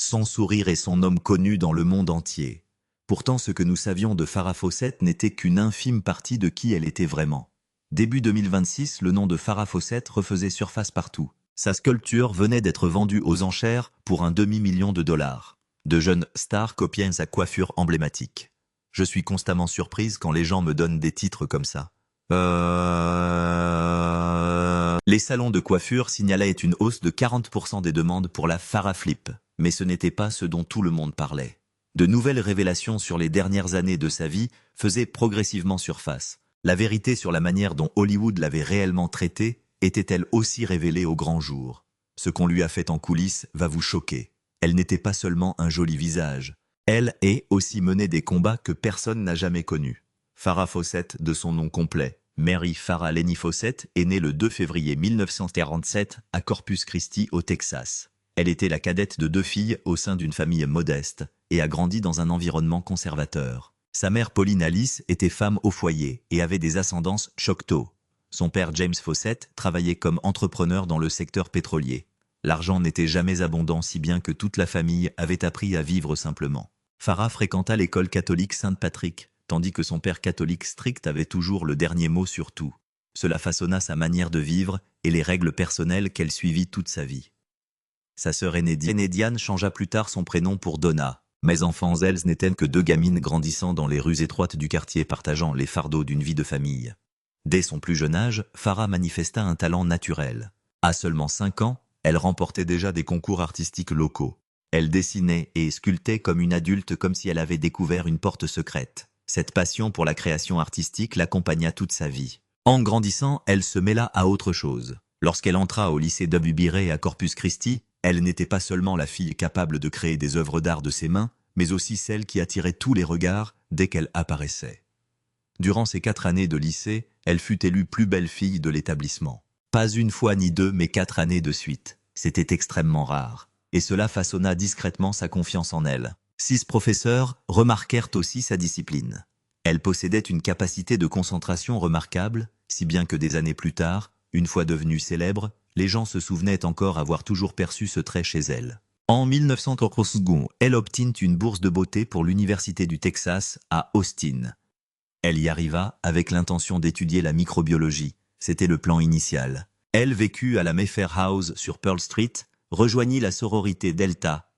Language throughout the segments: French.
Son sourire et son nom connu dans le monde entier. Pourtant, ce que nous savions de Farrah Fawcett n'était qu'une infime partie de qui elle était vraiment. Début 2026, le nom de Farrah Fawcett refaisait surface partout. Sa sculpture venait d'être vendue aux enchères pour un demi-million de dollars. De jeunes stars copiaient sa coiffure emblématique. Je suis constamment surprise quand les gens me donnent des titres comme ça. Les salons de coiffure signalaient une hausse de 40% des demandes pour la Farrah Flip, mais ce n'était pas ce dont tout le monde parlait. De nouvelles révélations sur les dernières années de sa vie faisaient progressivement surface. La vérité sur la manière dont Hollywood l'avait réellement traitée était-elle aussi révélée au grand jour. Ce qu'on lui a fait en coulisses va vous choquer. Elle n'était pas seulement un joli visage. Elle est aussi menée des combats que personne n'a jamais connus. Farrah Fawcett, de son nom complet, Mary Farrah Lenny Fawcett, est née le 2 février 1947 à Corpus Christi, au Texas. Elle était la cadette de 2 filles au sein d'une famille modeste et a grandi dans un environnement conservateur. Sa mère Pauline Alice était femme au foyer et avait des ascendances Choctaw. Son père James Fawcett travaillait comme entrepreneur dans le secteur pétrolier. L'argent n'était jamais abondant, si bien que toute la famille avait appris à vivre simplement. Farrah fréquenta l'école catholique Saint-Patrick, tandis que son père catholique strict avait toujours le dernier mot sur tout. Cela façonna sa manière de vivre et les règles personnelles qu'elle suivit toute sa vie. Sa sœur aînée Diane changea plus tard son prénom pour Donna. Mais enfants, elles n'étaient que 2 gamines grandissant dans les rues étroites du quartier, partageant les fardeaux d'une vie de famille. Dès son plus jeune âge, Farrah manifesta un talent naturel. À seulement 5 ans, elle remportait déjà des concours artistiques locaux. Elle dessinait et sculptait comme une adulte, comme si elle avait découvert une porte secrète. Cette passion pour la création artistique l'accompagna toute sa vie. En grandissant, elle se mêla à autre chose. Lorsqu'elle entra au lycée d'Abu-Biré à Corpus Christi, elle n'était pas seulement la fille capable de créer des œuvres d'art de ses mains, mais aussi celle qui attirait tous les regards dès qu'elle apparaissait. Durant ses 4 années de lycée, elle fut élue plus belle fille de l'établissement. Pas une fois ni deux, mais 4 années de suite. C'était extrêmement rare. Et cela façonna discrètement sa confiance en elle. 6 professeurs remarquèrent aussi sa discipline. Elle possédait une capacité de concentration remarquable, si bien que des années plus tard, une fois devenue célèbre, les gens se souvenaient encore avoir toujours perçu ce trait chez elle. En 1932, elle obtint une bourse de beauté pour l'Université du Texas à Austin. Elle y arriva avec l'intention d'étudier la microbiologie. C'était le plan initial. Elle vécut à la Mayfair House sur Pearl Street, rejoignit la sororité Delta,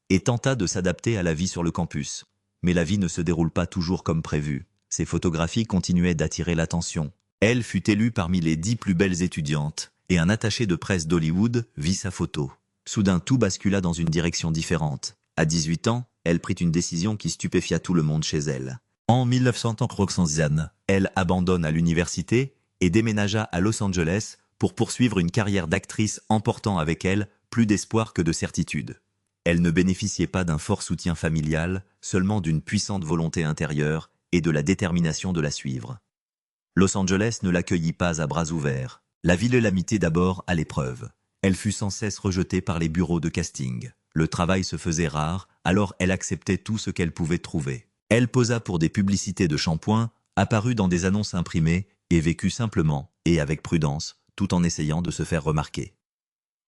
et tenta de s'adapter à la vie sur le campus. Mais la vie ne se déroule pas toujours comme prévu. Ses photographies continuaient d'attirer l'attention. Elle fut élue parmi les 10 plus belles étudiantes, et un attaché de presse d'Hollywood vit sa photo. Soudain, tout bascula dans une direction différente. À 18 ans, elle prit une décision qui stupéfia tout le monde chez elle. En 1900, elle abandonna l'université et déménagea à Los Angeles pour poursuivre une carrière d'actrice, emportant avec elle plus d'espoir que de certitude. Elle ne bénéficiait pas d'un fort soutien familial, seulement d'une puissante volonté intérieure et de la détermination de la suivre. Los Angeles ne l'accueillit pas à bras ouverts. La ville la mit d'abord à l'épreuve. Elle fut sans cesse rejetée par les bureaux de casting. Le travail se faisait rare, alors elle acceptait tout ce qu'elle pouvait trouver. Elle posa pour des publicités de shampoing, apparut dans des annonces imprimées et vécut simplement et avec prudence, tout en essayant de se faire remarquer.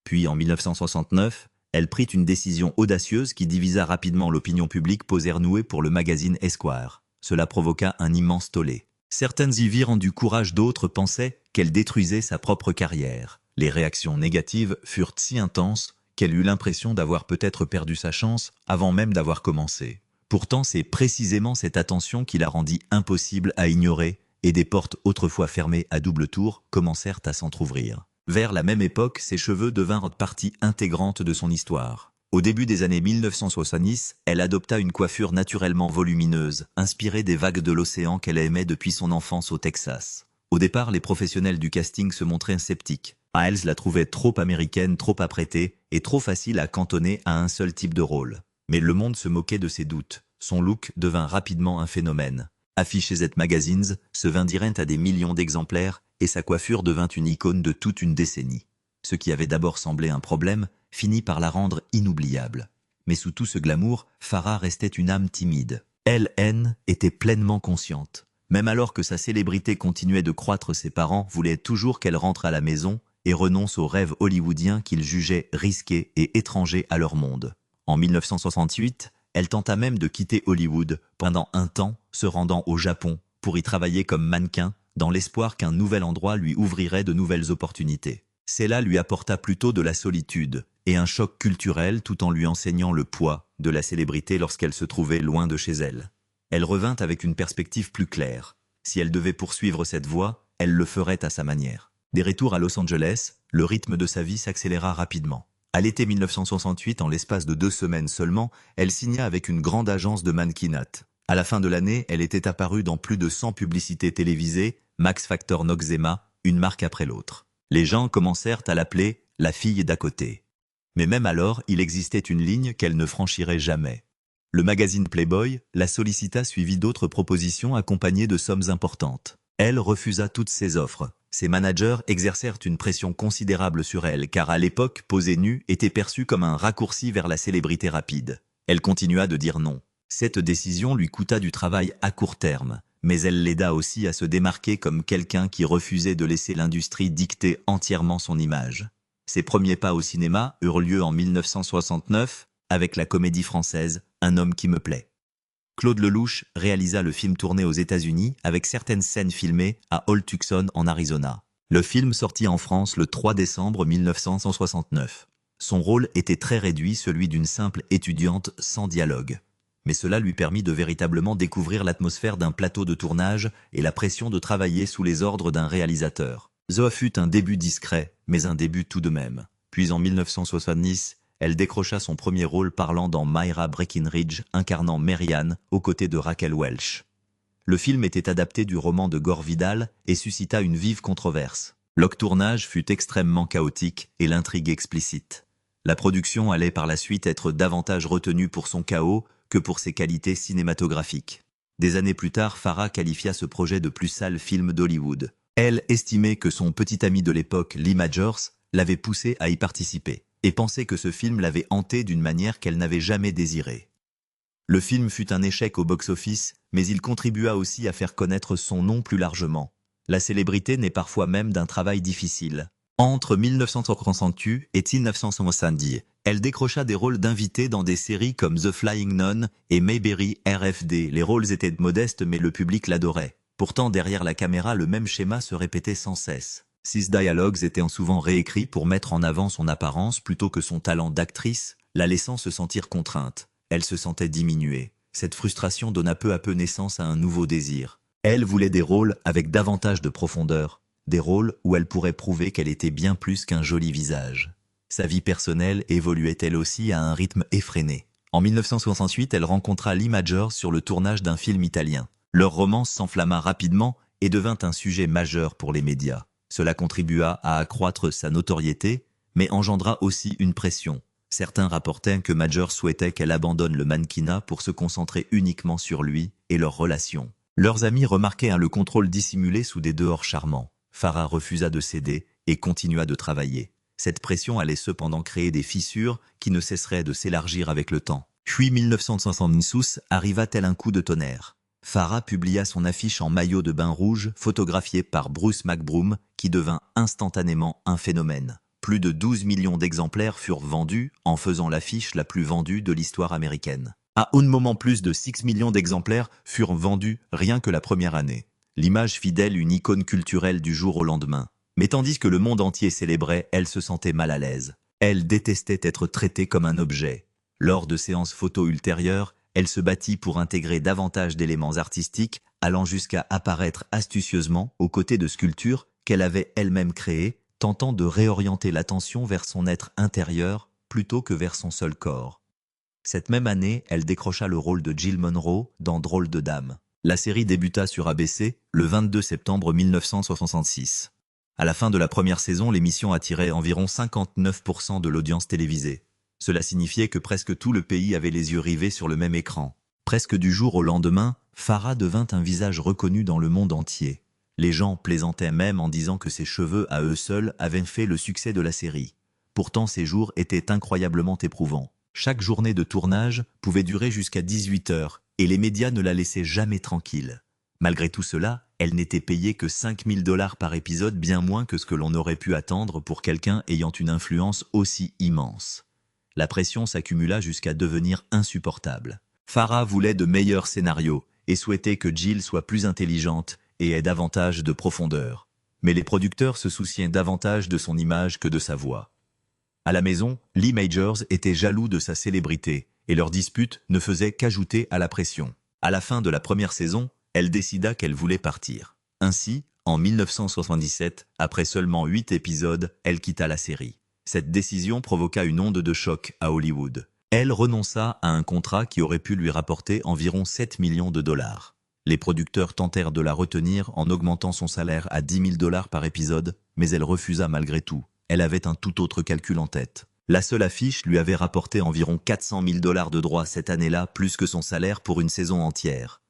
Puis en 1969, elle prit une décision audacieuse qui divisa rapidement l'opinion publique, posèrent nouée pour le magazine Esquire. Cela provoqua un immense tollé. Certaines y virent du courage, d'autres pensaient qu'elle détruisait sa propre carrière. Les réactions négatives furent si intenses qu'elle eut l'impression d'avoir peut-être perdu sa chance avant même d'avoir commencé. Pourtant, c'est précisément cette attention qui la rendit impossible à ignorer, et des portes autrefois fermées à double tour commencèrent à s'entr'ouvrir. Vers la même époque, ses cheveux devinrent partie intégrante de son histoire. Au début des années 1970, elle adopta une coiffure naturellement volumineuse, inspirée des vagues de l'océan qu'elle aimait depuis son enfance au Texas. Au départ, les professionnels du casting se montraient sceptiques. Miles la trouvait trop américaine, trop apprêtée et trop facile à cantonner à un seul type de rôle. Mais le monde se moquait de ses doutes. Son look devint rapidement un phénomène. Affichée Z Magazines se vendiraient à des millions d'exemplaires et sa coiffure devint une icône de toute une décennie. Ce qui avait d'abord semblé un problème finit par la rendre inoubliable. Mais sous tout ce glamour, Farrah restait une âme timide. Elle était pleinement consciente. Même alors que sa célébrité continuait de croître, ses parents voulaient toujours qu'elle rentre à la maison et renoncent aux rêves hollywoodiens qu'ils jugeaient risqués et étrangers à leur monde. En 1968, elle tenta même de quitter Hollywood pendant un temps, se rendant au Japon pour y travailler comme mannequin, dans l'espoir qu'un nouvel endroit lui ouvrirait de nouvelles opportunités. Cela lui apporta plutôt de la solitude et un choc culturel tout en lui enseignant le poids de la célébrité lorsqu'elle se trouvait loin de chez elle. Elle revint avec une perspective plus claire. Si elle devait poursuivre cette voie, elle le ferait à sa manière. Des retours à Los Angeles, le rythme de sa vie s'accéléra rapidement. À l'été 1968, en l'espace de 2 semaines seulement, elle signa avec une grande agence de mannequinat. À la fin de l'année, elle était apparue dans plus de 100 publicités télévisées, Max Factor Noxzema, une marque après l'autre. Les gens commencèrent à l'appeler « la fille d'à côté ». Mais même alors, il existait une ligne qu'elle ne franchirait jamais. Le magazine Playboy la sollicita suivi d'autres propositions accompagnées de sommes importantes. Elle refusa toutes ces offres. Ses managers exercèrent une pression considérable sur elle car à l'époque, poser nue était perçue comme un raccourci vers la célébrité rapide. Elle continua de dire non. Cette décision lui coûta du travail à court terme, mais elle l'aida aussi à se démarquer comme quelqu'un qui refusait de laisser l'industrie dicter entièrement son image. Ses premiers pas au cinéma eurent lieu en 1969 avec la comédie française « Un homme qui me plaît ». Claude Lelouch réalisa le film tourné aux États-Unis avec certaines scènes filmées à Old Tucson en Arizona. Le film sortit en France le 3 décembre 1969. Son rôle était très réduit, celui d'une simple étudiante sans dialogue. Mais cela lui permit de véritablement découvrir l'atmosphère d'un plateau de tournage et la pression de travailler sous les ordres d'un réalisateur. Zoa fut un début discret, mais un début tout de même. Puis en 1970, elle décrocha son premier rôle parlant dans Myra Breckinridge, incarnant Marianne, aux côtés de Raquel Welch. Le film était adapté du roman de Gore Vidal et suscita une vive controverse. Le tournage fut extrêmement chaotique et l'intrigue explicite. La production allait par la suite être davantage retenue pour son chaos que pour ses qualités cinématographiques. Des années plus tard, Farrah qualifia ce projet de plus sale film d'Hollywood. Elle estimait que son petit ami de l'époque, Lee Majors, l'avait poussé à y participer, et pensait que ce film l'avait hantée d'une manière qu'elle n'avait jamais désirée. Le film fut un échec au box-office, mais il contribua aussi à faire connaître son nom plus largement. La célébrité naît parfois même d'un travail difficile. Entre 1968 et 1970, elle décrocha des rôles d'invitée dans des séries comme The Flying Nun et Mayberry RFD. Les rôles étaient modestes mais le public l'adorait. Pourtant, derrière la caméra, le même schéma se répétait sans cesse. Ses dialogues étaient souvent réécrits pour mettre en avant son apparence plutôt que son talent d'actrice, la laissant se sentir contrainte. Elle se sentait diminuée. Cette frustration donna peu à peu naissance à un nouveau désir. Elle voulait des rôles avec davantage de profondeur, des rôles où elle pourrait prouver qu'elle était bien plus qu'un joli visage. Sa vie personnelle évoluait elle aussi à un rythme effréné. En 1968, elle rencontra Lee Majors sur le tournage d'un film italien. Leur romance s'enflamma rapidement et devint un sujet majeur pour les médias. Cela contribua à accroître sa notoriété, mais engendra aussi une pression. Certains rapportaient que Majors souhaitait qu'elle abandonne le mannequinat pour se concentrer uniquement sur lui et leur relation. Leurs amis remarquaient le contrôle dissimulé sous des dehors charmants. Farrah refusa de céder et continua de travailler. Cette pression allait cependant créer des fissures qui ne cesseraient de s'élargir avec le temps. Puis 1972 arriva tel un coup de tonnerre. Farrah publia son affiche en maillot de bain rouge, photographiée par Bruce McBroom, qui devint instantanément un phénomène. Plus de 12 millions d'exemplaires furent vendus, en faisant l'affiche la plus vendue de l'histoire américaine. À un moment, plus de 6 millions d'exemplaires furent vendus rien que la première année. L'image fit d'elle une icône culturelle du jour au lendemain. Mais tandis que le monde entier célébrait, elle se sentait mal à l'aise. Elle détestait être traitée comme un objet. Lors de séances photos ultérieures, elle se battit pour intégrer davantage d'éléments artistiques, allant jusqu'à apparaître astucieusement aux côtés de sculptures qu'elle avait elle-même créées, tentant de réorienter l'attention vers son être intérieur plutôt que vers son seul corps. Cette même année, elle décrocha le rôle de Jill Monroe dans Drôle de dame. La série débuta sur ABC le 22 septembre 1966. À la fin de la première saison, l'émission attirait environ 59% de l'audience télévisée. Cela signifiait que presque tout le pays avait les yeux rivés sur le même écran. Presque du jour au lendemain, Farrah devint un visage reconnu dans le monde entier. Les gens plaisantaient même en disant que ses cheveux à eux seuls avaient fait le succès de la série. Pourtant, ces jours étaient incroyablement éprouvants. Chaque journée de tournage pouvait durer jusqu'à 18 heures et les médias ne la laissaient jamais tranquille. Malgré tout cela, Elle n'était payée que 5 000 $ par épisode, bien moins que ce que l'on aurait pu attendre pour quelqu'un ayant une influence aussi immense. La pression s'accumula jusqu'à devenir insupportable. Farrah voulait de meilleurs scénarios et souhaitait que Jill soit plus intelligente et ait davantage de profondeur. Mais les producteurs se souciaient davantage de son image que de sa voix. À la maison, Lee Majors était jaloux de sa célébrité et leur dispute ne faisait qu'ajouter à la pression. À la fin de la première saison, elle décida qu'elle voulait partir. Ainsi, en 1977, après seulement 8 épisodes, elle quitta la série. Cette décision provoqua une onde de choc à Hollywood. Elle renonça à un contrat qui aurait pu lui rapporter environ 7 millions de $. Les producteurs tentèrent de la retenir en augmentant son salaire à 10 000 $ par épisode, mais elle refusa malgré tout. Elle avait un tout autre calcul en tête. La seule affiche lui avait rapporté environ 400 000 $ de droits cette année-là, plus que son salaire pour une saison entière.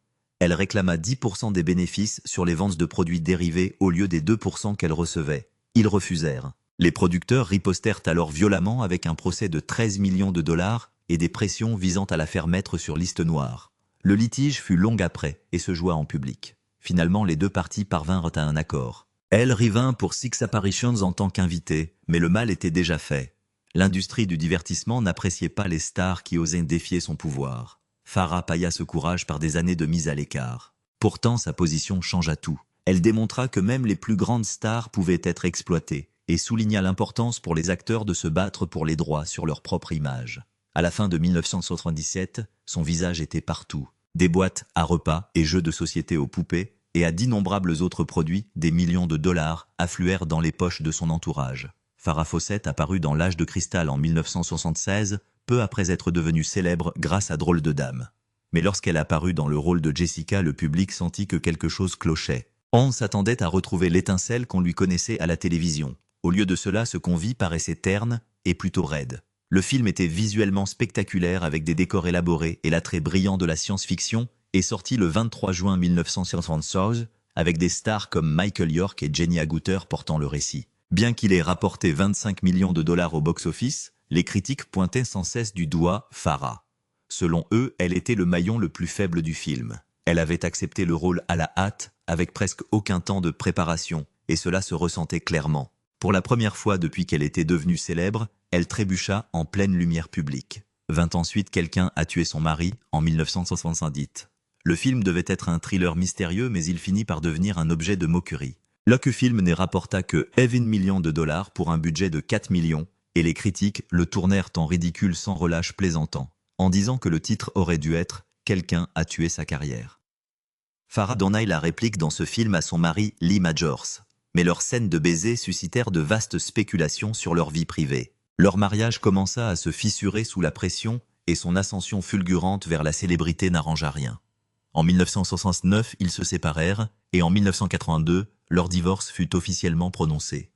Elle réclama 10% des bénéfices sur les ventes de produits dérivés au lieu des 2% qu'elle recevait. Ils refusèrent. Les producteurs ripostèrent alors violemment avec un procès de 13 millions de $ et des pressions visant à la faire mettre sur liste noire. Le litige fut long après et se joua en public. Finalement, les deux parties parvinrent à un accord. Elle revint pour Six Apparitions en tant qu'invitée, mais le mal était déjà fait. L'industrie du divertissement n'appréciait pas les stars qui osaient défier son pouvoir. Farrah paya ce courage par des années de mise à l'écart. Pourtant, sa position changea tout. Elle démontra que même les plus grandes stars pouvaient être exploitées et souligna l'importance pour les acteurs de se battre pour les droits sur leur propre image. À la fin de 1977, son visage était partout. Des boîtes à repas et jeux de société aux poupées et à d'innombrables autres produits, des millions de dollars affluèrent dans les poches de son entourage. Farrah Fawcett apparut dans L'Âge de cristal en 1976, peu après être devenue célèbre grâce à Drôle de Dame. Mais lorsqu'elle apparut dans le rôle de Jessica, le public sentit que quelque chose clochait. On s'attendait à retrouver l'étincelle qu'on lui connaissait à la télévision. Au lieu de cela, ce qu'on vit paraissait terne et plutôt raide. Le film était visuellement spectaculaire avec des décors élaborés et l'attrait brillant de la science-fiction, est sorti le 23 juin 1976 avec des stars comme Michael York et Jenny Agutter portant le récit. Bien qu'il ait rapporté 25 millions de $ au box-office, les critiques pointaient sans cesse du doigt Farrah. Selon eux, elle était le maillon le plus faible du film. Elle avait accepté le rôle à la hâte, avec presque aucun temps de préparation, et cela se ressentait clairement. Pour la première fois depuis qu'elle était devenue célèbre, elle trébucha en pleine lumière publique. Vint ensuite Quelqu'un a tué son mari en 1970. Le film devait être un thriller mystérieux, mais il finit par devenir un objet de moquerie. Le film ne rapporta que 1 million de $ pour un budget de 4 millions, et les critiques le tournèrent en ridicule sans relâche, plaisantant, en disant que le titre aurait dû être « Quelqu'un a tué sa carrière ». Farrah donna la réplique dans ce film à son mari Lee Majors, mais leurs scènes de baiser suscitèrent de vastes spéculations sur leur vie privée. Leur mariage commença à se fissurer sous la pression et son ascension fulgurante vers la célébrité n'arrangea rien. En 1969, ils se séparèrent et en 1982, leur divorce fut officiellement prononcé.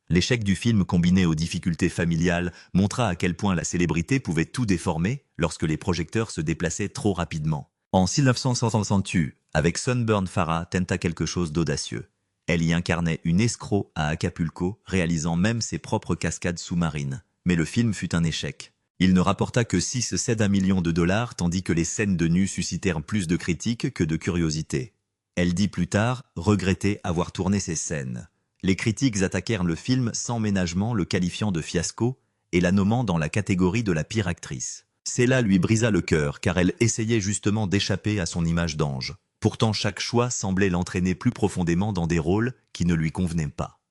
L'échec du film combiné aux difficultés familiales montra à quel point la célébrité pouvait tout déformer lorsque les projecteurs se déplaçaient trop rapidement. En 1968, avec Sunburn, Farrah tenta quelque chose d'audacieux. Elle y incarnait une escroc à Acapulco, réalisant même ses propres cascades sous-marines. Mais le film fut un échec. Il ne rapporta que 6,7 millions de $, tandis que les scènes de nu suscitèrent plus de critiques que de curiosité. Elle dit plus tard regretter avoir tourné ces scènes. Les critiques attaquèrent le film sans ménagement, le qualifiant de fiasco et la nommant dans la catégorie de la pire actrice. Cela lui brisa le cœur car elle essayait justement d'échapper à son image d'ange. Pourtant chaque choix semblait l'entraîner plus profondément dans des rôles qui ne lui convenaient pas.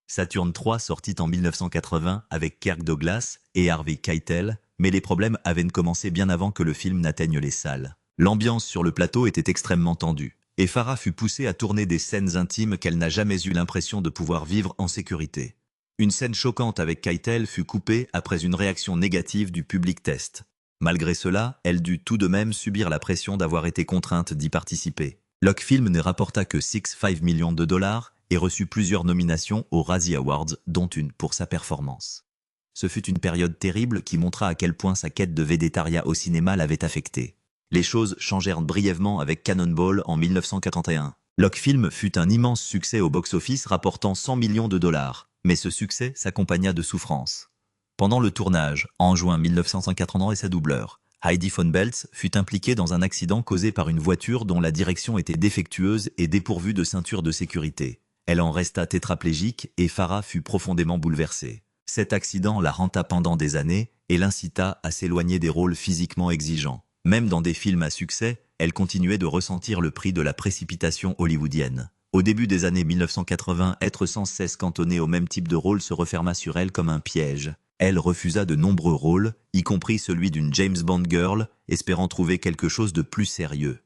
Saturn 3 sortit en 1980 avec Kirk Douglas et Harvey Keitel, mais les problèmes avaient commencé bien avant que le film n'atteigne les salles. L'ambiance sur le plateau était extrêmement tendue, et Farrah fut poussée à tourner des scènes intimes qu'elle n'a jamais eu l'impression de pouvoir vivre en sécurité. Une scène choquante avec Keitel fut coupée après une réaction négative du public test. Malgré cela, elle dut tout de même subir la pression d'avoir été contrainte d'y participer. Le film ne rapporta que 6,5 millions de $ et reçut plusieurs nominations aux Razzie Awards, dont une pour sa performance. Ce fut une période terrible qui montra à quel point sa quête de végétariat au cinéma l'avait affecté. Les choses changèrent brièvement avec Cannonball en 1981. Le film fut un immense succès au box-office rapportant 100 millions de $, mais ce succès s'accompagna de souffrances. Pendant le tournage, en juin 1980, sa doubleur, Heidi von Beltz fut impliquée dans un accident causé par une voiture dont la direction était défectueuse et dépourvue de ceinture de sécurité. Elle en resta tétraplégique et Farah fut profondément bouleversée. Cet accident la hanta pendant des années et l'incita à s'éloigner des rôles physiquement exigeants. Même dans des films à succès, elle continuait de ressentir le prix de la précipitation hollywoodienne. Au début des années 1980, être sans cesse cantonnée au même type de rôle se referma sur elle comme un piège. Elle refusa de nombreux rôles, y compris celui d'une James Bond girl, espérant trouver quelque chose de plus sérieux.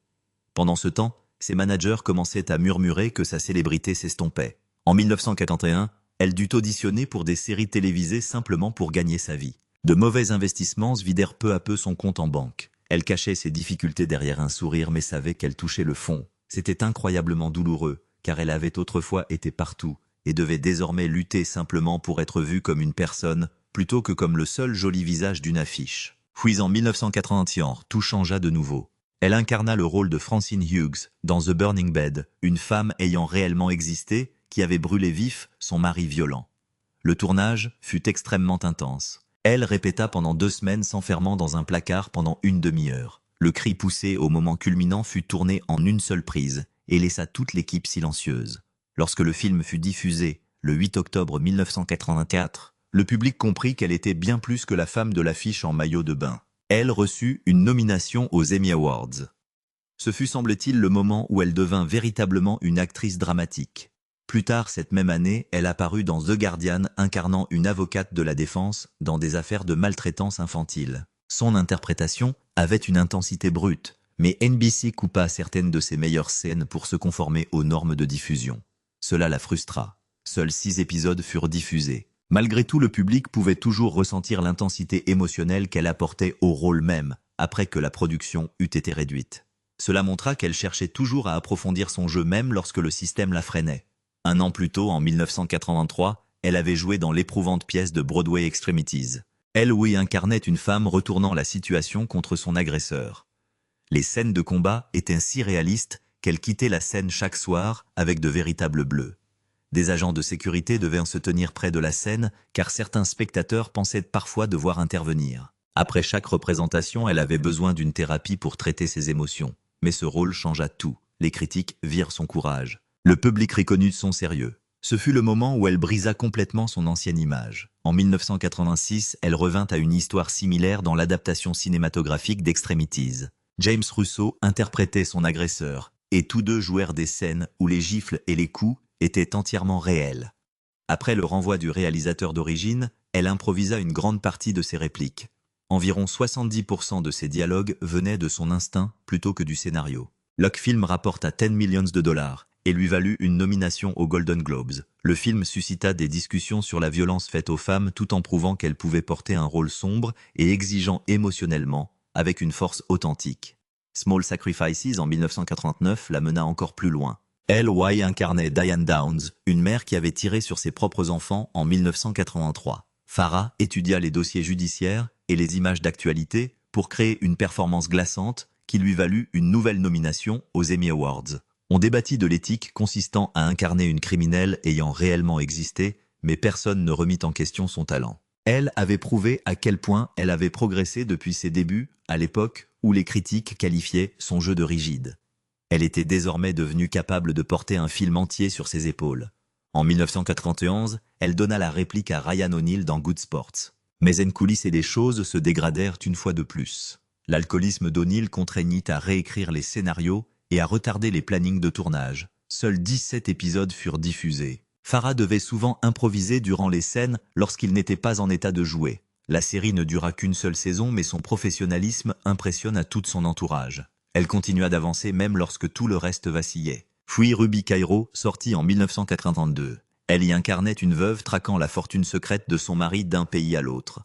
Pendant ce temps, ses managers commençaient à murmurer que sa célébrité s'estompait. En 1941, elle dut auditionner pour des séries télévisées simplement pour gagner sa vie. De mauvais investissements vidèrent peu à peu son compte en banque. Elle cachait ses difficultés derrière un sourire mais savait qu'elle touchait le fond. C'était incroyablement douloureux, car elle avait autrefois été partout et devait désormais lutter simplement pour être vue comme une personne, plutôt que comme le seul joli visage d'une affiche. Puis en 1981, tout changea de nouveau. Elle incarna le rôle de Francine Hughes dans The Burning Bed, une femme ayant réellement existé qui avait brûlé vif son mari violent. Le tournage fut extrêmement intense. Elle répéta pendant 2 semaines s'enfermant dans un placard pendant une demi-heure. Le cri poussé au moment culminant fut tourné en une seule prise et laissa toute l'équipe silencieuse. Lorsque le film fut diffusé le 8 octobre 1984, le public comprit qu'elle était bien plus que la femme de l'affiche en maillot de bain. Elle reçut une nomination aux Emmy Awards. Ce fut, semble-t-il, le moment où elle devint véritablement une actrice dramatique. Plus tard cette même année, elle apparut dans The Guardian incarnant une avocate de la défense dans des affaires de maltraitance infantile. Son interprétation avait une intensité brute, mais NBC coupa certaines de ses meilleures scènes pour se conformer aux normes de diffusion. Cela la frustra. Seuls 6 épisodes furent diffusés. Malgré tout, le public pouvait toujours ressentir l'intensité émotionnelle qu'elle apportait au rôle même, après que la production eût été réduite. Cela montra qu'elle cherchait toujours à approfondir son jeu même lorsque le système la freinait. 1 an plus tôt, en 1983, elle avait joué dans l'éprouvante pièce de Broadway Extremities. Elle y incarnait une femme retournant la situation contre son agresseur. Les scènes de combat étaient si réalistes qu'elle quittait la scène chaque soir avec de véritables bleus. Des agents de sécurité devaient se tenir près de la scène car certains spectateurs pensaient parfois devoir intervenir. Après chaque représentation, elle avait besoin d'une thérapie pour traiter ses émotions. Mais ce rôle changea tout. Les critiques virent son courage. Le public reconnut son sérieux. Ce fut le moment où elle brisa complètement son ancienne image. En 1986, elle revint à une histoire similaire dans l'adaptation cinématographique d'Extremities. James Russo interprétait son agresseur, et tous deux jouèrent des scènes où les gifles et les coups étaient entièrement réels. Après le renvoi du réalisateur d'origine, elle improvisa une grande partie de ses répliques. Environ 70% de ses dialogues venaient de son instinct plutôt que du scénario. Le film rapporta 10 millions de dollars et lui valut une nomination aux Golden Globes. Le film suscita des discussions sur la violence faite aux femmes tout en prouvant qu'elle pouvait porter un rôle sombre et exigeant émotionnellement, avec une force authentique. Small Sacrifices en 1989 la mena encore plus loin. Elle incarnait Diane Downs, une mère qui avait tiré sur ses propres enfants en 1983. Farah étudia les dossiers judiciaires et les images d'actualité pour créer une performance glaçante qui lui valut une nouvelle nomination aux Emmy Awards. On débattit de l'éthique consistant à incarner une criminelle ayant réellement existé, mais personne ne remit en question son talent. Elle avait prouvé à quel point elle avait progressé depuis ses débuts, à l'époque où les critiques qualifiaient son jeu de rigide. Elle était désormais devenue capable de porter un film entier sur ses épaules. En 1991, elle donna la réplique à Ryan O'Neal dans Good Sports. Mais en coulisses et les choses se dégradèrent une fois de plus. L'alcoolisme d'O'Neal contraignit à réécrire les scénarios et à retarder les plannings de tournage. Seuls 17 épisodes furent diffusés. Farah devait souvent improviser durant les scènes lorsqu'il n'était pas en état de jouer. La série ne dura qu'une seule saison, mais son professionnalisme impressionna tout son entourage. Elle continua d'avancer même lorsque tout le reste vacillait. Puis Ruby Cairo sortit en 1982. Elle y incarnait une veuve traquant la fortune secrète de son mari d'un pays à l'autre.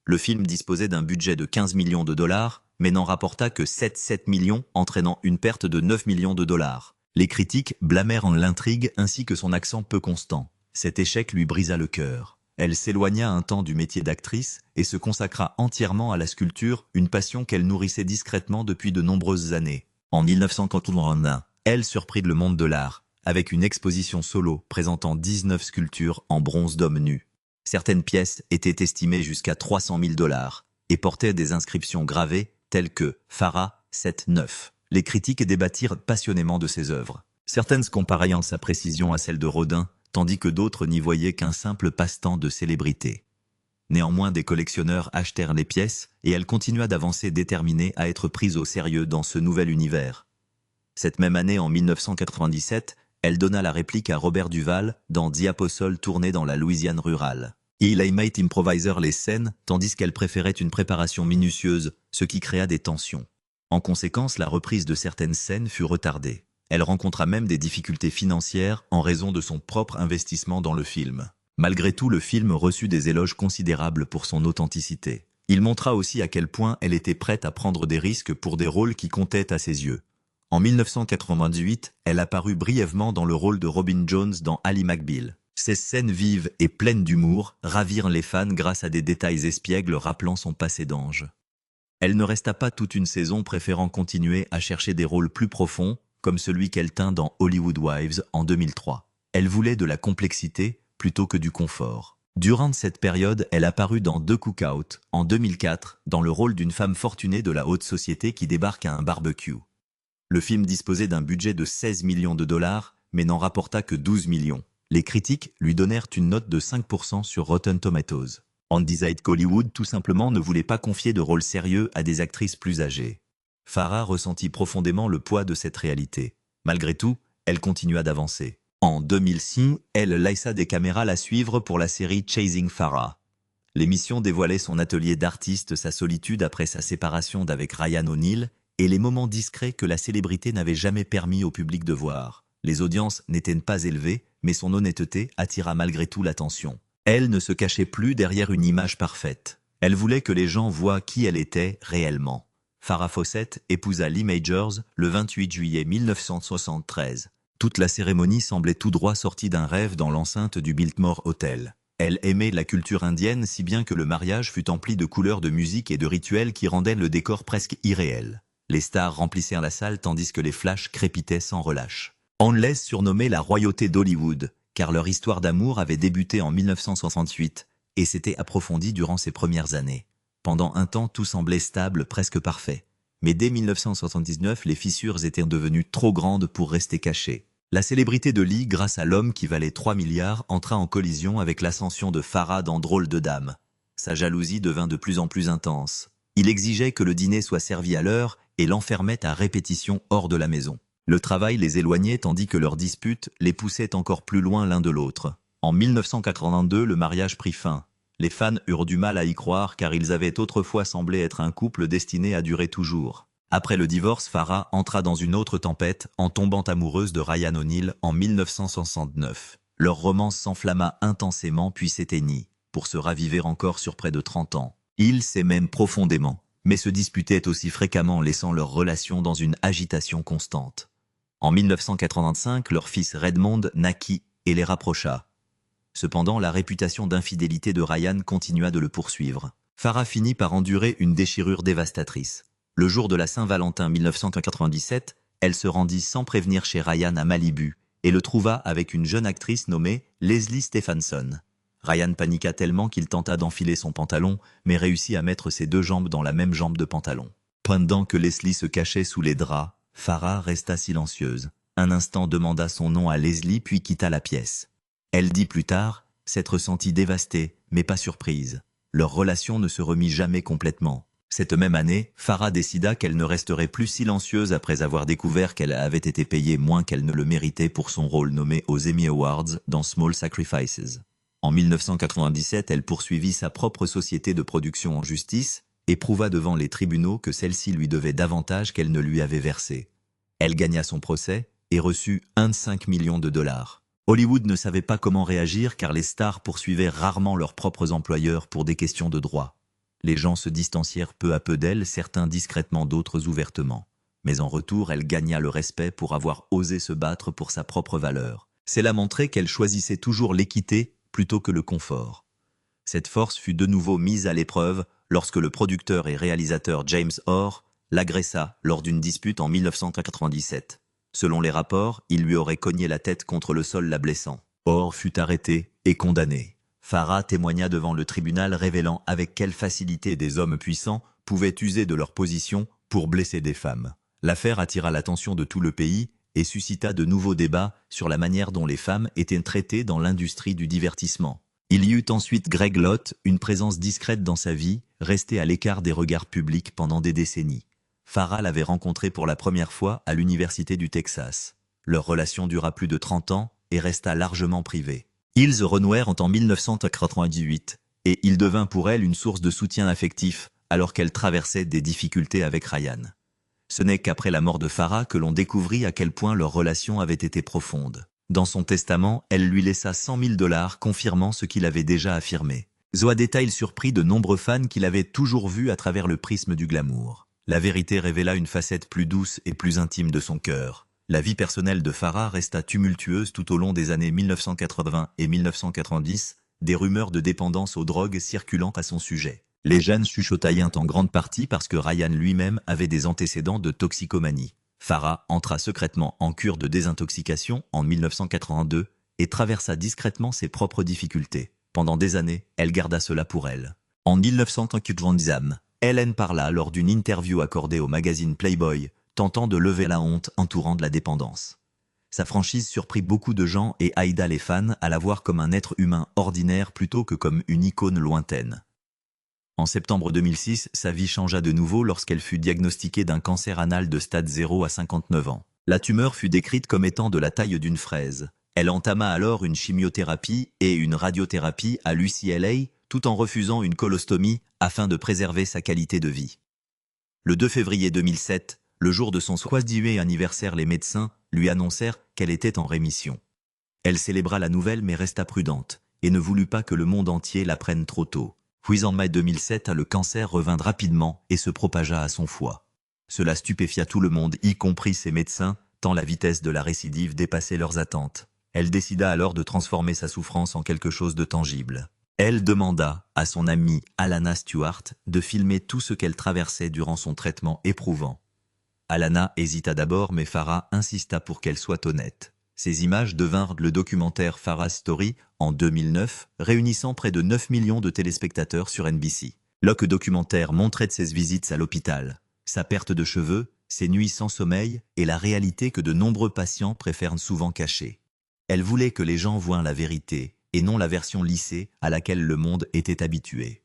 Le film disposait d'un budget de 15 millions de dollars, mais n'en rapporta que 7 millions, entraînant une perte de 9 millions de dollars. Les critiques blâmèrent l'intrigue ainsi que son accent peu constant. Cet échec lui brisa le cœur. Elle s'éloigna un temps du métier d'actrice et se consacra entièrement à la sculpture, une passion qu'elle nourrissait discrètement depuis de nombreuses années. En 1981, elle surprit le monde de l'art, avec une exposition solo présentant 19 sculptures en bronze d'hommes nus. Certaines pièces étaient estimées jusqu'à 300 000 dollars et portaient des inscriptions gravées tels que Farah 7-9. Les critiques débattirent passionnément de ses œuvres. Certaines comparaient sa précision à celle de Rodin, tandis que d'autres n'y voyaient qu'un simple passe-temps de célébrité. Néanmoins, des collectionneurs achetèrent les pièces et elle continua d'avancer déterminée à être prise au sérieux dans ce nouvel univers. Cette même année, en 1997, elle donna la réplique à Robert Duval dans The Apostle tourné dans la Louisiane rurale. Il aimait improviser les scènes, tandis qu'elle préférait une préparation minutieuse, ce qui créa des tensions. En conséquence, la reprise de certaines scènes fut retardée. Elle rencontra même des difficultés financières en raison de son propre investissement dans le film. Malgré tout, le film reçut des éloges considérables pour son authenticité. Il montra aussi à quel point elle était prête à prendre des risques pour des rôles qui comptaient à ses yeux. En 1998, elle apparut brièvement dans le rôle de Robin Jones dans Ally McBeal. Ces scènes vives et pleines d'humour ravirent les fans grâce à des détails espiègles rappelant son passé d'ange. Elle ne resta pas toute une saison, préférant continuer à chercher des rôles plus profonds, comme celui qu'elle tint dans Hollywood Wives en 2003. Elle voulait de la complexité plutôt que du confort. Durant cette période, elle apparut dans The Cookout, en 2004, dans le rôle d'une femme fortunée de la haute société qui débarque à un barbecue. Le film disposait d'un budget de 16 millions de dollars, mais n'en rapporta que 12 millions. Les critiques lui donnèrent une note de 5% sur Rotten Tomatoes. On disait qu'Hollywood tout simplement ne voulait pas confier de rôle sérieux à des actrices plus âgées. Farah ressentit profondément le poids de cette réalité. Malgré tout, elle continua d'avancer. En 2006, elle laissa des caméras la suivre pour la série Chasing Farah. L'émission dévoilait son atelier d'artiste, sa solitude après sa séparation d'avec Ryan O'Neal et les moments discrets que la célébrité n'avait jamais permis au public de voir. Les audiences n'étaient pas élevées, mais son honnêteté attira malgré tout l'attention. Elle ne se cachait plus derrière une image parfaite. Elle voulait que les gens voient qui elle était réellement. Farrah Fawcett épousa Lee Majors le 28 juillet 1973. Toute la cérémonie semblait tout droit sortie d'un rêve dans l'enceinte du Biltmore Hotel. Elle aimait la culture indienne si bien que le mariage fut empli de couleurs de musique et de rituels qui rendaient le décor presque irréel. Les stars remplissèrent la salle tandis que les flashs crépitaient sans relâche. On les surnommait la royauté d'Hollywood, car leur histoire d'amour avait débuté en 1968 et s'était approfondie durant ses premières années. Pendant un temps, tout semblait stable, presque parfait. Mais dès 1979, les fissures étaient devenues trop grandes pour rester cachées. La célébrité de Lee, grâce à l'homme qui valait 3 milliards, entra en collision avec l'ascension de Farah dans Drôle de Dame. Sa jalousie devint de plus en plus intense. Il exigeait que le dîner soit servi à l'heure et l'enfermait à répétition hors de la maison. Le travail les éloignait tandis que leurs disputes les poussaient encore plus loin l'un de l'autre. En 1982, le mariage prit fin. Les fans eurent du mal à y croire car ils avaient autrefois semblé être un couple destiné à durer toujours. Après le divorce, Farah entra dans une autre tempête en tombant amoureuse de Ryan O'Neal en 1969. Leur romance s'enflamma intensément puis s'éteignit, pour se raviver encore sur près de 30 ans. Ils s'aimaient profondément, mais se disputaient aussi fréquemment, laissant leur relation dans une agitation constante. En 1985, leur fils Redmond naquit et les rapprocha. Cependant, la réputation d'infidélité de Ryan continua de le poursuivre. Farah finit par endurer une déchirure dévastatrice. Le jour de la Saint-Valentin 1997, elle se rendit sans prévenir chez Ryan à Malibu et le trouva avec une jeune actrice nommée Leslie Stephenson. Ryan paniqua tellement qu'il tenta d'enfiler son pantalon, mais réussit à mettre ses deux jambes dans la même jambe de pantalon. Pendant que Leslie se cachait sous les draps, Farah resta silencieuse. Un instant demanda son nom à Leslie puis quitta la pièce. Elle dit plus tard s'être sentie dévastée, mais pas surprise. Leur relation ne se remit jamais complètement. Cette même année, Farah décida qu'elle ne resterait plus silencieuse après avoir découvert qu'elle avait été payée moins qu'elle ne le méritait pour son rôle nommé aux Emmy Awards dans Small Sacrifices. En 1997, elle poursuivit sa propre société de production en justice et prouva devant les tribunaux que celle-ci lui devait davantage qu'elle ne lui avait versé. Elle gagna son procès et reçut 1,5 million de dollars. Hollywood ne savait pas comment réagir car les stars poursuivaient rarement leurs propres employeurs pour des questions de droit. Les gens se distancièrent peu à peu d'elle, certains discrètement, d'autres ouvertement. Mais en retour, elle gagna le respect pour avoir osé se battre pour sa propre valeur. Cela montrait qu'elle choisissait toujours l'équité plutôt que le confort. Cette force fut de nouveau mise à l'épreuve lorsque le producteur et réalisateur James Orr l'agressa lors d'une dispute en 1997. Selon les rapports, il lui aurait cogné la tête contre le sol la blessant. Orr fut arrêté et condamné. Farah témoigna devant le tribunal révélant avec quelle facilité des hommes puissants pouvaient user de leur position pour blesser des femmes. L'affaire attira l'attention de tout le pays et suscita de nouveaux débats sur la manière dont les femmes étaient traitées dans l'industrie du divertissement. Il y eut ensuite Greg Lott, une présence discrète dans sa vie, resté à l'écart des regards publics pendant des décennies. Farrah l'avait rencontré pour la première fois à l'université du Texas. Leur relation dura plus de 30 ans et resta largement privée. Ils renouèrent en 1998 et il devint pour elle une source de soutien affectif alors qu'elle traversait des difficultés avec Ryan. Ce n'est qu'après la mort de Farrah que l'on découvrit à quel point leur relation avait été profonde. Dans son testament, elle lui laissa 100 000 $ confirmant ce qu'il avait déjà affirmé. Zoa détail surprit de nombreux fans qu'il avait toujours vu à travers le prisme du glamour. La vérité révéla une facette plus douce et plus intime de son cœur. La vie personnelle de Farrah resta tumultueuse tout au long des années 1980 et 1990, des rumeurs de dépendance aux drogues circulant à son sujet. Les jeunes chuchotaillent en grande partie parce que Ryan lui-même avait des antécédents de toxicomanie. Farrah entra secrètement en cure de désintoxication en 1982 et traversa discrètement ses propres difficultés. Pendant des années, elle garda cela pour elle. En 1990, Ellen parla lors d'une interview accordée au magazine Playboy, tentant de lever la honte entourant de la dépendance. Sa franchise surprit beaucoup de gens et aida les fans à la voir comme un être humain ordinaire plutôt que comme une icône lointaine. En septembre 2006, sa vie changea de nouveau lorsqu'elle fut diagnostiquée d'un cancer anal de stade 0 à 59 ans. La tumeur fut décrite comme étant de la taille d'une fraise. Elle entama alors une chimiothérapie et une radiothérapie à l'UCLA, tout en refusant une colostomie afin de préserver sa qualité de vie. Le 2 février 2007, le jour de son 60e anniversaire, les médecins lui annoncèrent qu'elle était en rémission. Elle célébra la nouvelle mais resta prudente et ne voulut pas que le monde entier l'apprenne trop tôt. Puis en mai 2007, le cancer revint rapidement et se propagea à son foie. Cela stupéfia tout le monde, y compris ses médecins, tant la vitesse de la récidive dépassait leurs attentes. Elle décida alors de transformer sa souffrance en quelque chose de tangible. Elle demanda à son amie Alana Stewart de filmer tout ce qu'elle traversait durant son traitement éprouvant. Alana hésita d'abord, mais Farrah insista pour qu'elle soit honnête. Ces images devinrent le documentaire Farrah's Story en 2009, réunissant près de 9 millions de téléspectateurs sur NBC. Le documentaire montrait de ses visites à l'hôpital, sa perte de cheveux, ses nuits sans sommeil et la réalité que de nombreux patients préfèrent souvent cacher. Elle voulait que les gens voient la vérité et non la version lissée à laquelle le monde était habitué.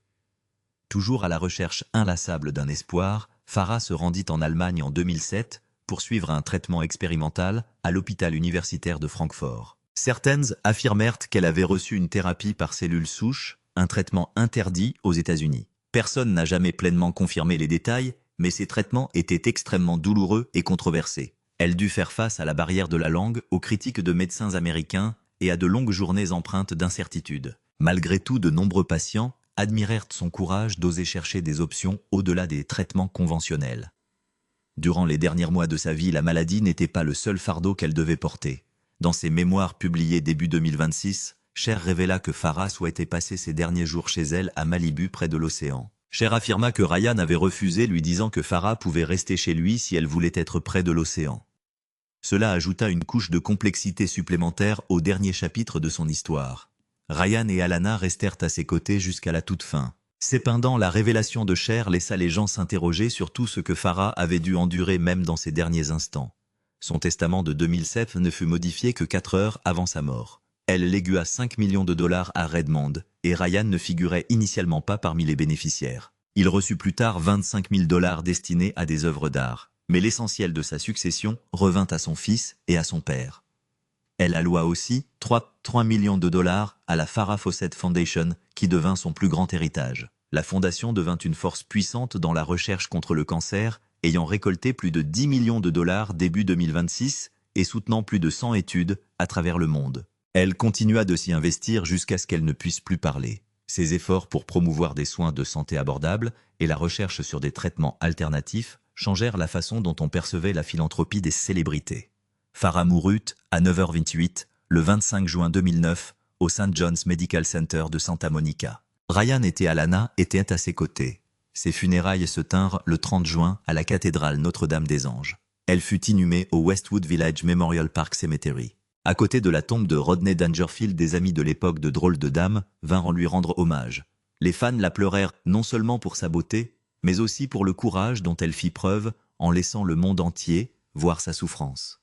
Toujours à la recherche inlassable d'un espoir, Farrah se rendit en Allemagne en 2007 pour suivre un traitement expérimental à l'hôpital universitaire de Francfort. Certaines affirmèrent qu'elle avait reçu une thérapie par cellules souches, un traitement interdit aux États-Unis. Personne n'a jamais pleinement confirmé les détails, mais ces traitements étaient extrêmement douloureux et controversés. Elle dut faire face à la barrière de la langue, aux critiques de médecins américains et à de longues journées empreintes d'incertitude. Malgré tout, de nombreux patients admirèrent son courage d'oser chercher des options au-delà des traitements conventionnels. Durant les derniers mois de sa vie, la maladie n'était pas le seul fardeau qu'elle devait porter. Dans ses mémoires publiées début 2026, Cher révéla que Farrah souhaitait passer ses derniers jours chez elle à Malibu près de l'océan. Cher affirma que Ryan avait refusé, lui disant que Farrah pouvait rester chez lui si elle voulait être près de l'océan. Cela ajouta une couche de complexité supplémentaire au dernier chapitre de son histoire. Ryan et Alana restèrent à ses côtés jusqu'à la toute fin. Cependant, la révélation de Cher laissa les gens s'interroger sur tout ce que Farrah avait dû endurer même dans ses derniers instants. Son testament de 2007 ne fut modifié que 4 heures avant sa mort. Elle légua 5 millions de dollars à Redmond, et Ryan ne figurait initialement pas parmi les bénéficiaires. Il reçut plus tard 25 000 $ destinés à des œuvres d'art, mais l'essentiel de sa succession revint à son fils et à son père. Elle alloua aussi 3 millions de dollars à la Farrah Fawcett Foundation, qui devint son plus grand héritage. La fondation devint une force puissante dans la recherche contre le cancer, ayant récolté plus de 10 millions de dollars début 2026 et soutenant plus de 100 études à travers le monde. Elle continua de s'y investir jusqu'à ce qu'elle ne puisse plus parler. Ses efforts pour promouvoir des soins de santé abordables et la recherche sur des traitements alternatifs changèrent la façon dont on percevait la philanthropie des célébrités. Farrah mourut à 9h28 le 25 juin 2009 au St. John's Medical Center de Santa Monica. Ryan et Alana étaient à ses côtés. Ses funérailles se tinrent le 30 juin à la cathédrale Notre-Dame-des-Anges. Elle fut inhumée au Westwood Village Memorial Park Cemetery. À côté de la tombe de Rodney Dangerfield, des amis de l'époque de Drôle de Dame vinrent lui rendre hommage. Les fans la pleurèrent non seulement pour sa beauté, mais aussi pour le courage dont elle fit preuve en laissant le monde entier voir sa souffrance.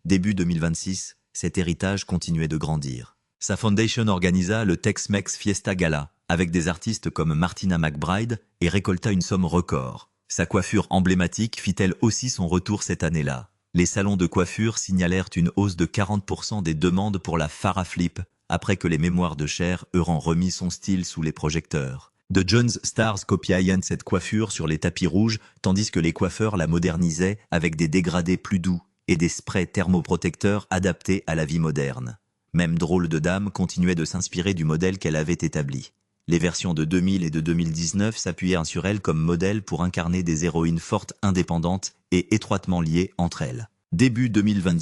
Début 2026, cet héritage continuait de grandir. Sa foundation organisa le Tex-Mex Fiesta Gala avec des artistes comme Martina McBride et récolta une somme record. Sa coiffure emblématique fit elle aussi son retour cette année-là. Les salons de coiffure signalèrent une hausse de 40% des demandes pour la Farrah Flip après que les mémoires de Cher eurent remis son style sous les projecteurs. The Jones Stars copiaient cette coiffure sur les tapis rouges tandis que les coiffeurs la modernisaient avec des dégradés plus doux et des sprays thermoprotecteurs adaptés à la vie moderne. Même Drôle de Dame continuait de s'inspirer du modèle qu'elle avait établi. Les versions de 2000 et de 2019 s'appuyèrent sur elle comme modèle pour incarner des héroïnes fortes, indépendantes et étroitement liées entre elles. Début 2020,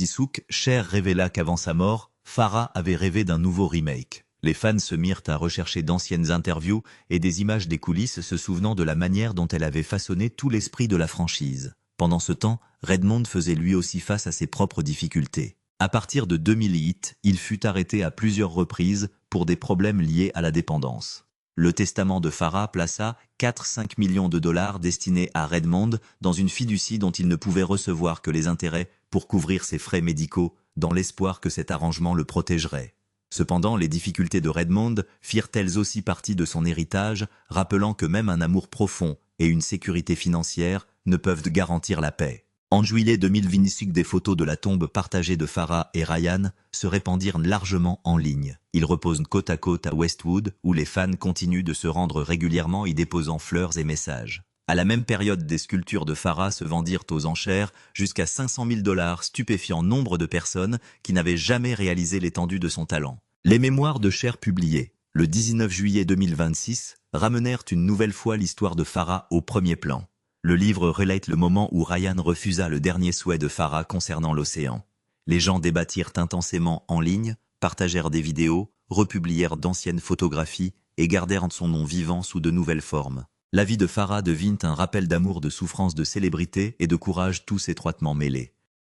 Cher révéla qu'avant sa mort, Farrah avait rêvé d'un nouveau remake. Les fans se mirent à rechercher d'anciennes interviews et des images des coulisses se souvenant de la manière dont elle avait façonné tout l'esprit de la franchise. Pendant ce temps, Redmond faisait lui aussi face à ses propres difficultés. À partir de 2008, il fut arrêté à plusieurs reprises pour des problèmes liés à la dépendance. Le testament de Farrah plaça 4-5 millions de dollars destinés à Redmond dans une fiducie dont il ne pouvait recevoir que les intérêts pour couvrir ses frais médicaux, dans l'espoir que cet arrangement le protégerait. Cependant, les difficultés de Redmond firent elles aussi partie de son héritage, rappelant que même un amour profond et une sécurité financière ne peuvent garantir la paix. En juillet 2025, des photos de la tombe partagée de Farrah et Ryan se répandirent largement en ligne. Ils reposent côte à côte à Westwood, où les fans continuent de se rendre régulièrement y déposant fleurs et messages. À la même période, des sculptures de Farrah se vendirent aux enchères jusqu'à 500 000 $, stupéfiant nombre de personnes qui n'avaient jamais réalisé l'étendue de son talent. Les mémoires de Cher publiées, le 19 juillet 2026, ramenèrent une nouvelle fois l'histoire de Farrah au premier plan. Le livre relate le moment où Ryan refusa le dernier souhait de Farrah concernant l'océan. Les gens débattirent intensément en ligne, partagèrent des vidéos, republièrent d'anciennes photographies et gardèrent son nom vivant sous de nouvelles formes. La vie de Farrah devint un rappel d'amour, de souffrance, de célébrité et de courage tous étroitement mêlés.